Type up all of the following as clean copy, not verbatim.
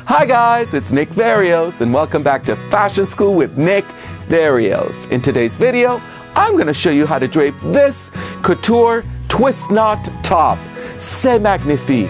Hi guys, it's Nick Varios and welcome back to Fashion School with Nick Varios. In today's video, I'm going to show you how to drape this couture twist knot top. C'est magnifique!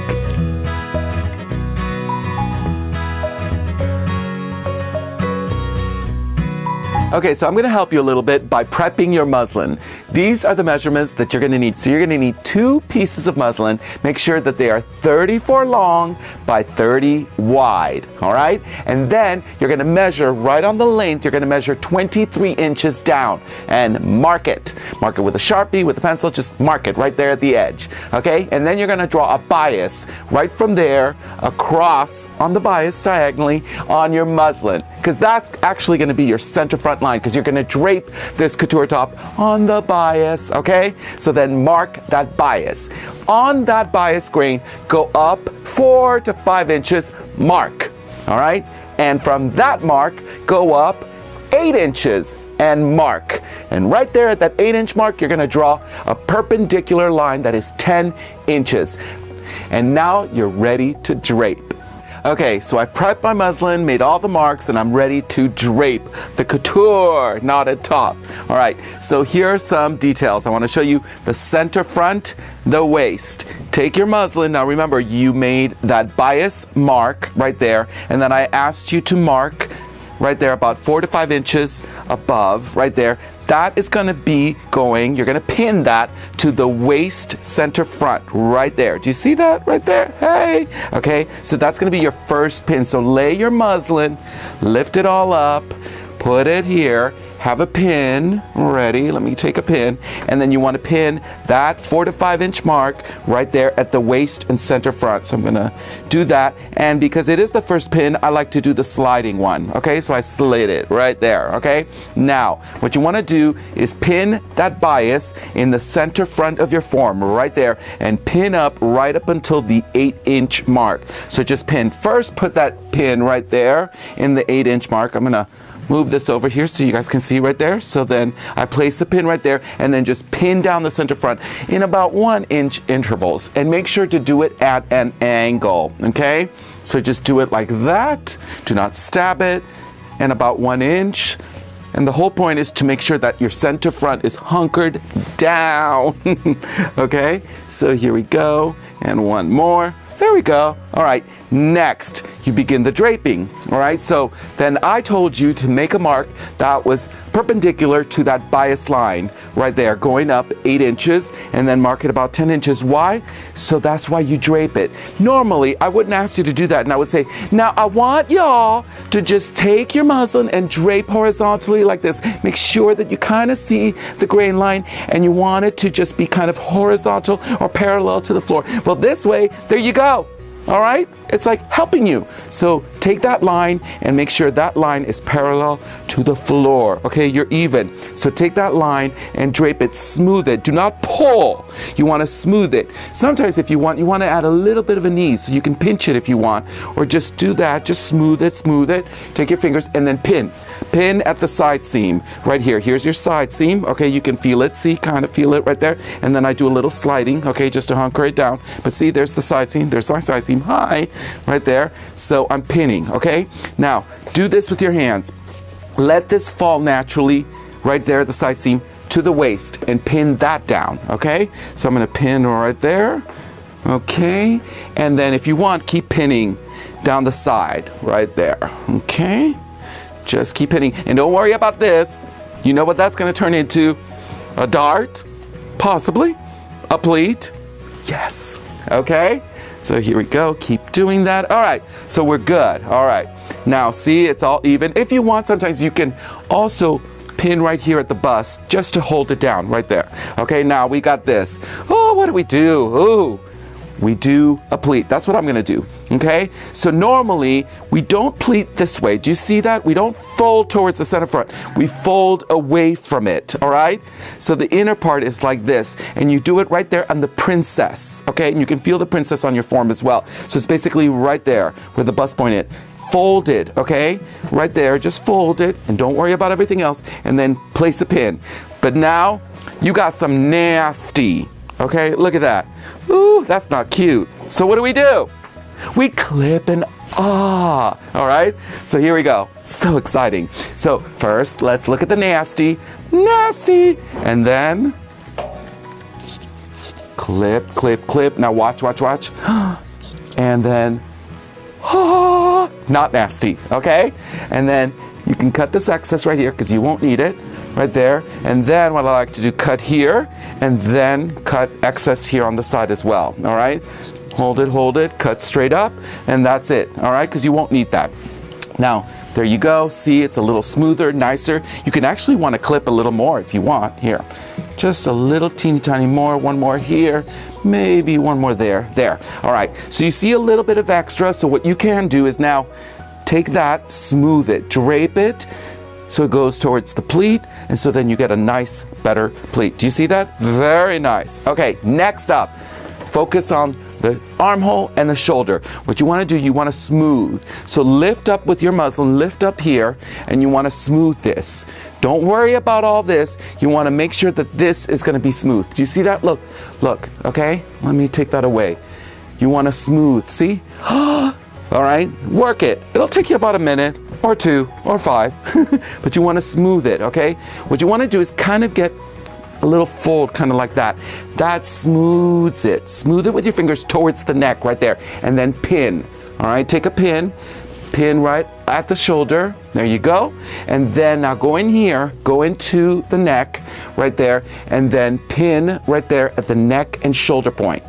Okay, so I'm going to help you a little bit by prepping your muslin. These are the measurements that you're going to need. So you're going to need 2 pieces of muslin. Make sure that they are 34 long by 30 wide, all right? And then you're going to measure right on the length. You're going to measure 23 inches down and mark it. Mark it with a Sharpie, with a pencil, just mark it right there at the edge, okay? And then you're going to draw a bias right from there across on the bias diagonally on your muslin, because that's actually going to be your center front line, because you're going to drape this couture top on the bias, okay? So then mark that bias. On that bias grain, go up 4 to 5 inches, mark, all right? And from that mark, go up 8 inches and mark. And right there at that 8-inch mark, you're going to draw a perpendicular line that is 10 inches. And now you're ready to drape. Okay, so I've prepped my muslin, made all the marks, and I'm ready to drape the couture knotted top. All right, so here are some details. I want to show you the center front, the waist. Take your muslin. Now remember, you made that bias mark right there, and then I asked you to mark right there about 4 to 5 inches above, right there. That is going to be going, you're going to pin that to the waist center front right there. Do you see that right there? Hey! Okay, so that's going to be your first pin. So lay your muslin, lift it all up, put it here, have a pin ready. Let me take a pin. And then you want to pin that 4 to 5 inch mark right there at the waist and center front. So I'm going to do that. And because it is the first pin, I like to do the sliding one. Okay, so I slid it right there. Okay, now what you want to do is pin that bias in the center front of your form right there and pin up right up until the 8-inch mark. So just pin first, put that pin right there in the 8-inch mark. I'm going to move this over here so you guys can see right there. So then I place the pin right there and then just pin down the center front in about 1-inch intervals, and make sure to do it at an angle, okay? So just do it like that. Do not stab it, and about 1 inch. And the whole point is to make sure that your center front is hunkered down, okay? So here we go, and one more. There we go. All right, next you begin the draping. All right, so then I told you to make a mark that was perpendicular to that bias line right there, going up 8 inches, and then mark it about 10 inches. Why? So that's why you drape it. Normally, I wouldn't ask you to do that, and I would say, now I want y'all to just take your muslin and drape horizontally like this. Make sure that you kind of see the grain line, and you want it to just be kind of horizontal or parallel to the floor. Well, this way, there you go. All right, it's like helping you. So take that line and make sure that line is parallel to the floor. Okay, you're even. So take that line and drape it, smooth it. Do not pull. You want to smooth it. Sometimes if you want to add a little bit of an ease, so you can pinch it if you want, or just do that, just smooth it, smooth it. Take your fingers and then pin. Pin at the side seam right here. Here's your side seam. Okay, you can feel it. See, kind of feel it right there. And then I do a little sliding, okay, just to hunker it down. But see, there's the side seam. There's my side seam. High right there. So I'm pinning, okay? Now, do this with your hands. Let this fall naturally right there at the side seam to the waist and pin that down, okay? So I'm going to pin right there, okay? And then if you want, keep pinning down the side right there, okay? Just keep pinning. And don't worry about this. You know what that's going to turn into? A dart? Possibly. A pleat? Yes. Okay? So here we go. Keep doing that. All right. So we're good. All right. Now, see, it's all even. If you want, sometimes you can also pin right here at the bust just to hold it down right there. Okay, now we got this. Oh, what do we do? Ooh, we do a pleat. That's what I'm going to do. Okay, so normally we don't pleat this way. Do you see that? We don't fold towards the center front. We fold away from it. All right, so the inner part is like this, and you do it right there on the princess. Okay, and you can feel the princess on your form as well. So it's basically right there where the bust point is. Fold it, okay? Right there, just fold it, and don't worry about everything else, and then place a pin. But now you got some nasty. Okay, look at that. Ooh, that's not cute. So what do? We clip and all right? So here we go. So exciting. So first, let's look at the nasty, and then clip, clip, clip. Now watch. And then, not nasty, okay? And then you can cut this excess right here because you won't need it, right there. And then what I like to do, cut here, and then cut excess here on the side as well, all right? Hold it, cut straight up, and that's it, all right? Because you won't need that. Now, there you go. See, it's a little smoother, nicer. You can actually want to clip a little more if you want. Here, just a little teeny tiny more, one more here, maybe one more there. All right, so you see a little bit of extra. So what you can do is now take that, smooth it, drape it, so it goes towards the pleat, and so then you get a nice, better pleat. Do you see that? Very nice. Okay, next up, focus on the armhole and the shoulder. What you want to do, you want to smooth. So lift up with your muslin, lift up here, and you want to smooth this. Don't worry about all this. You want to make sure that this is going to be smooth. Do you see that? Look, okay? Let me take that away. You want to smooth, see? All right, work it. It'll take you about a minute or 2 or 5, but you want to smooth it, okay? What you want to do is kind of get a little fold, kind of like that. That smooths it. Smooth it with your fingers towards the neck right there, and then pin. All right, take a pin right at the shoulder. There you go. And then now go in here, go into the neck right there, and then pin right there at the neck and shoulder point.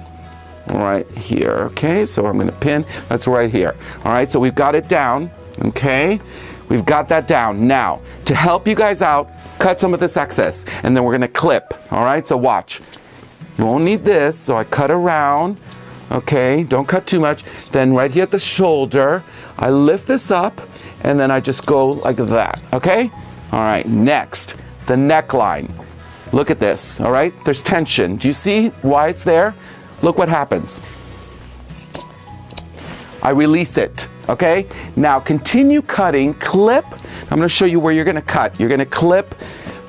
Right here, okay? So I'm gonna pin, that's right here. All right, so we've got it down, okay? We've got that down. Now, to help you guys out, cut some of this excess, and then we're gonna clip, all right? So watch. You won't need this, so I cut around, okay? Don't cut too much. Then right here at the shoulder, I lift this up, and then I just go like that, okay? All right, next, the neckline. Look at this, all right? There's tension. Do you see why it's there? Look what happens. I release it, okay? Now continue cutting, clip. I'm gonna show you where you're gonna cut. You're gonna clip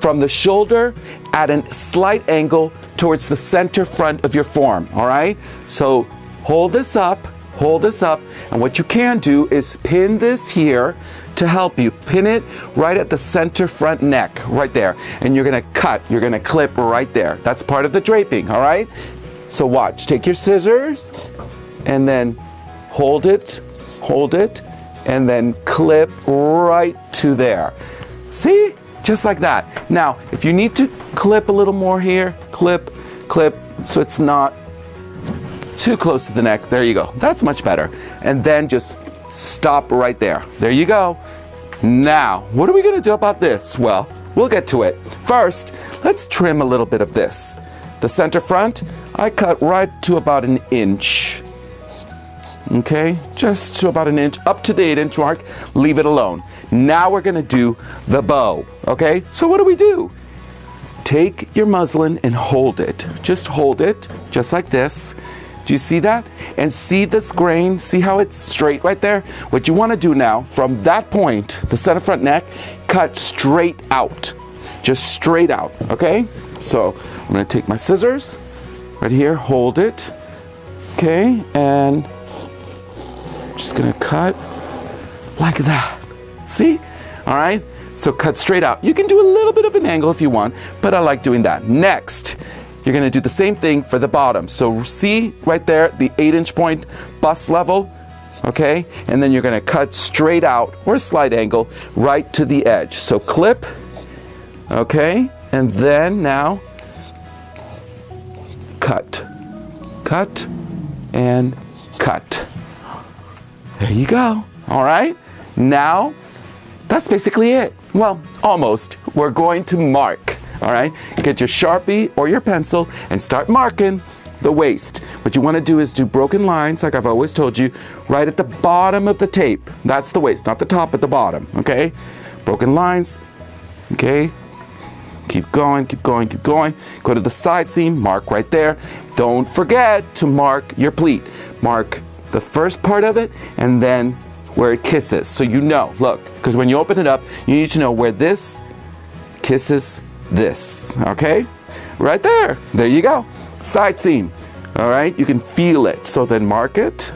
from the shoulder at a slight angle towards the center front of your form, all right? So hold this up, and what you can do is pin this here to help you. Pin it right at the center front neck, right there. And you're gonna cut, you're gonna clip right there. That's part of the draping, all right? So watch, take your scissors, and then hold it, and then clip right to there. See? Just like that. Now, if you need to clip a little more here, clip, so it's not too close to the neck. There you go. That's much better. And then just stop right there. There you go. Now, what are we gonna do about this? Well, we'll get to it. First, let's trim a little bit of this. The center front, I cut right to about 1 inch. Okay, just to about 1 inch, up to the 8-inch mark, leave it alone. Now we're gonna do the bow, okay? So what do? Take your muslin and hold it. Just hold it, just like this. Do you see that? And see this grain? See how it's straight right there? What you wanna do now, from that point, the center front neck, cut straight out. Just straight out, okay? So I'm gonna take my scissors, right here, hold it, okay? And just gonna cut like that. See? All right? So cut straight out. You can do a little bit of an angle if you want, but I like doing that. Next, you're gonna do the same thing for the bottom. So see right there, the 8-inch point bust level, okay? And then you're gonna cut straight out, or a slight angle, right to the edge. So clip, okay? And then now, cut, and cut. There you go. All right? Now, that's basically it. Well, almost. We're going to mark. All right? Get your Sharpie or your pencil and start marking the waist. What you want to do is do broken lines, like I've always told you, right at the bottom of the tape. That's the waist, not the top, but the bottom. Okay? Broken lines. Okay? Keep going. Go to the side seam, mark right there. Don't forget to mark your pleat. Mark the first part of it, and then where it kisses. So you know, look, because when you open it up, you need to know where this kisses this, okay? Right there. There you go. Side seam. All right? You can feel it. So then mark it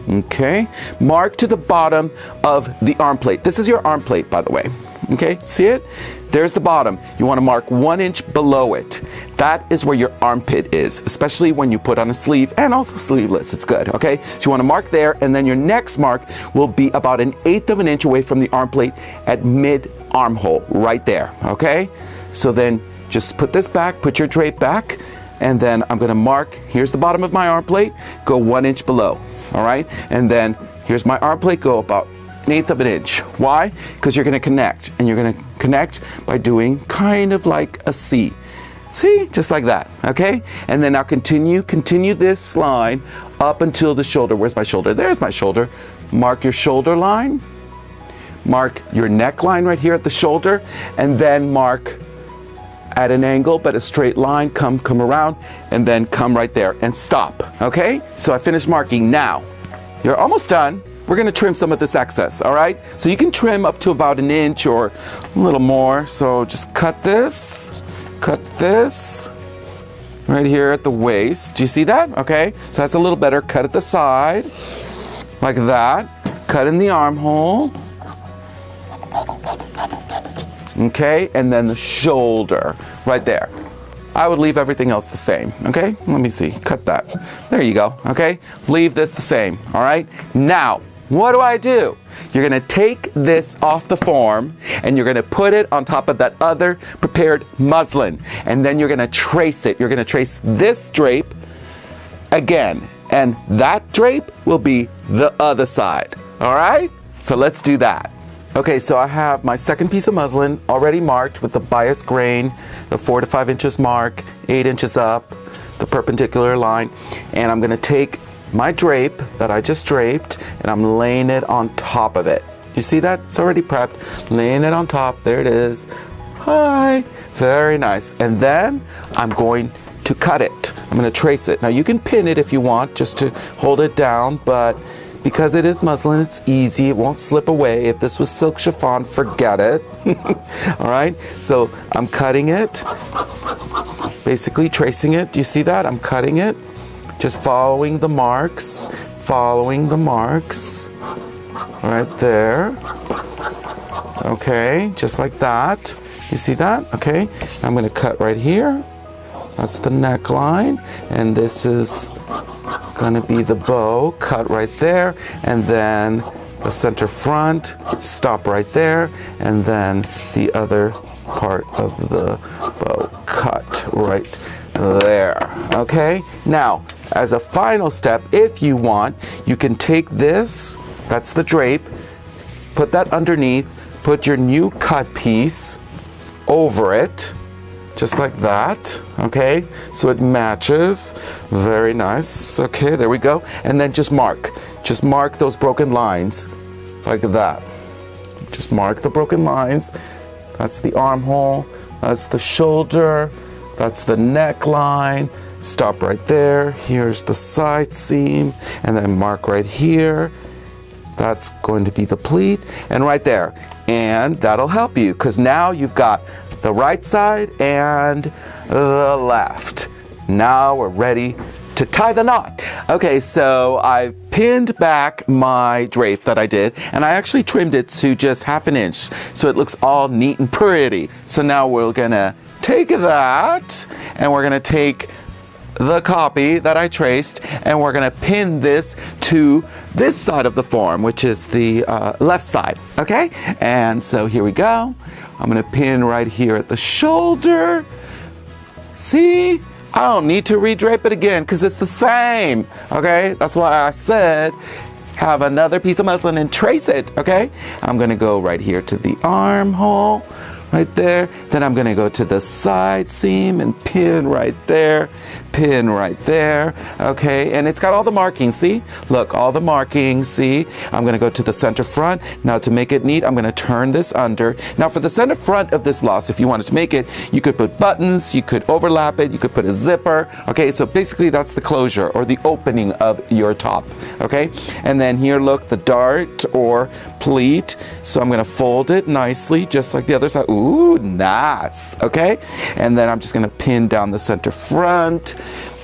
Okay, mark to the bottom of the arm plate. This is your arm plate, by the way. Okay, see it? There's the bottom. You want to mark 1 inch below it. That is where your armpit is, especially when you put on a sleeve and also sleeveless. It's good, okay? So you want to mark there, and then your next mark will be about 1/8 of an inch away from the arm plate at mid armhole, right there, okay? So then just put this back, put your drape back, and then I'm going to mark, here's the bottom of my arm plate, go 1 inch below, all right? And then here's my arm plate, go about 1/8 of an inch. Why? Because you're going to connect, and you're going to connect by doing kind of like a C. See? Just like that, okay? And then now continue this line up until the shoulder. Where's my shoulder? There's my shoulder. Mark your shoulder line. Mark your neckline right here at the shoulder, and then mark at an angle, but a straight line, come around, and then come right there and stop, okay? So I finished marking. Now, you're almost done. We're gonna trim some of this excess, all right? So you can trim up to about 1 inch or a little more. So just cut this right here at the waist. Do you see that? Okay, so that's a little better. Cut at the side, like that. Cut in the armhole. Okay, and then the shoulder, right there. I would leave everything else the same, okay? Let me see, cut that. There you go, okay? Leave this the same, all right? Now, what do? You're gonna take this off the form and you're gonna put it on top of that other prepared muslin. And then you're gonna trace it. You're gonna trace this drape again. And that drape will be the other side, all right? So let's do that. Okay, so I have my second piece of muslin already marked with the bias grain, the 4 to 5 inches mark, 8 inches up, the perpendicular line, and I'm gonna take my drape that I just draped and I'm laying it on top of it. You see that? It's already prepped. Laying it on top, there it is. Hi, very nice. And then I'm going to cut it. I'm gonna trace it. Now you can pin it if you want, just to hold it down, but because it is muslin, it's easy, it won't slip away. If this was silk chiffon, forget it. All right, so I'm cutting it, basically tracing it. Do you see that? I'm cutting it, just following the marks, right there. Okay, just like that. You see that? Okay, I'm gonna cut right here. That's the neckline, and this is gonna be the bow, cut right there, and then the center front, stop right there, and then the other part of the bow, cut right there. Okay, now as a final step, if you want, you can take this, that's the drape, put that underneath, put your new cut piece over it, just like that, okay? So it matches, very nice. Okay, there we go. And then just mark those broken lines, like that. Just mark the broken lines. That's the armhole, that's the shoulder, that's the neckline. Stop right there. Here's the side seam, and then mark right here. That's going to be the pleat, and right there. And that'll help you, because now you've got the right side and the left. Now we're ready to tie the knot. Okay, so I've pinned back my drape that I did, and I actually trimmed it to just 1/2 inch, so it looks all neat and pretty. So now we're gonna take that, and we're gonna take the copy that I traced, and we're gonna pin this to this side of the form, which is the left side, okay? And so here we go. I'm gonna pin right here at the shoulder. See? I don't need to re-drape it again because it's the same, okay? That's why I said have another piece of muslin and trace it, okay? I'm gonna go right here to the armhole, right there. Then I'm gonna go to the side seam and pin right there, okay? And it's got all the markings, see? Look, all the markings, see? I'm gonna go to the center front. Now to make it neat, I'm gonna turn this under. Now for the center front of this blouse, if you wanted to make it, you could put buttons, you could overlap it, you could put a zipper, okay? So basically that's the closure or the opening of your top, okay? And then here, look, the dart or pleat. So I'm gonna fold it nicely, just like the other side. Ooh, nice, okay? And then I'm just gonna pin down the center front,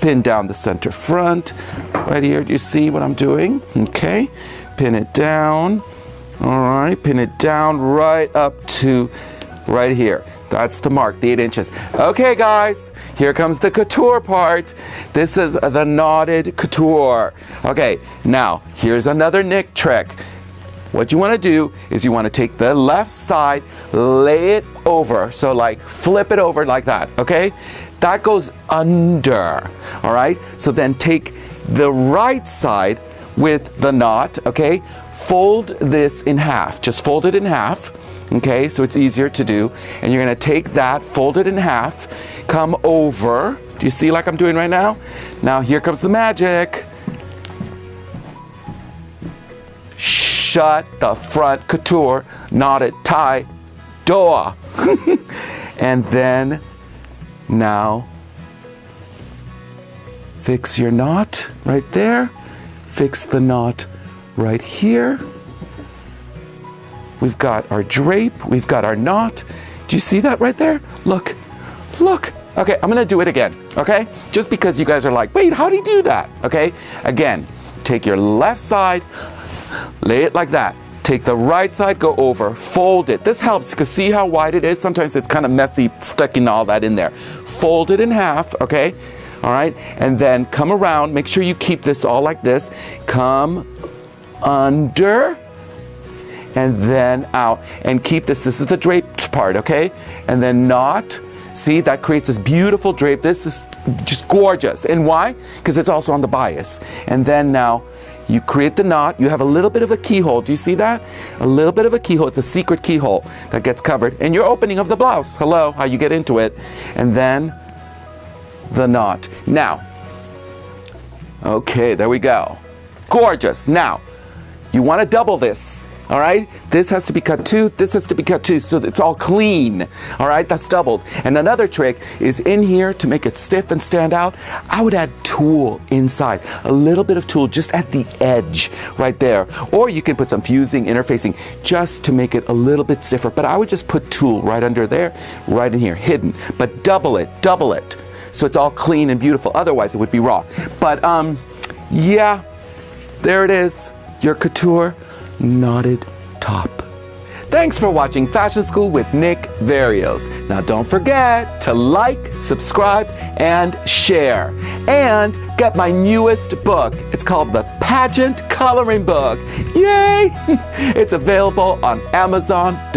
Pin down the center front. Right here, do you see what I'm doing? Okay, pin it down. All right, pin it down right up to right here. That's the mark, the 8 inches. Okay, guys, here comes the couture part. This is the knotted couture. Okay, now, here's another knit trick. What you want to do is you want to take the left side, lay it over, so like flip it over like that, okay? That goes under, all right? So then take the right side with the knot, okay? Fold this in half, just fold it in half. Okay, so it's easier to do. And you're gonna take that, fold it in half, come over. Do you see like I'm doing right now? Now here comes the magic. Shut the front couture, knotted tie, door. And then now fix your knot right there. Fix the knot right here. We've got our drape, we've got our knot. Do you see that right there? Look, look. Okay, I'm gonna do it again, okay? Just because you guys are like, wait, how do you do that? Okay, again, take your left side, lay it like that. Take the right side, go over, fold it. This helps because see how wide it is? Sometimes it's kind of messy sticking all that in there. Fold it in half, okay? All right, and then come around, make sure you keep this all like this. Come under, and then out, and keep this is the draped part, okay? And then knot, see, that creates this beautiful drape. This is just gorgeous. And why? Because it's also on the bias. And then now you create the knot, you have a little bit of a keyhole. Do you see that? A little bit of a keyhole. It's a secret keyhole that gets covered. And your opening of the blouse, hello, how you get into it. And then the knot. Now, okay, there we go. Gorgeous. Now, you want to double this. All right, this has to be cut too, this has to be cut too, so it's all clean. All right, that's doubled. And another trick is in here to make it stiff and stand out, I would add tulle inside, a little bit of tulle just at the edge right there. Or you can put some fusing, interfacing, just to make it a little bit stiffer. But I would just put tulle right under there, right in here, hidden. But double it, so it's all clean and beautiful. Otherwise, it would be raw. But yeah, there it is, your couture knotted top. Thanks for watching Fashion School with Nick Varios. Now don't forget to like, subscribe, and share. And get my newest book. It's called The Pageant Coloring Book. Yay! It's available on Amazon.com.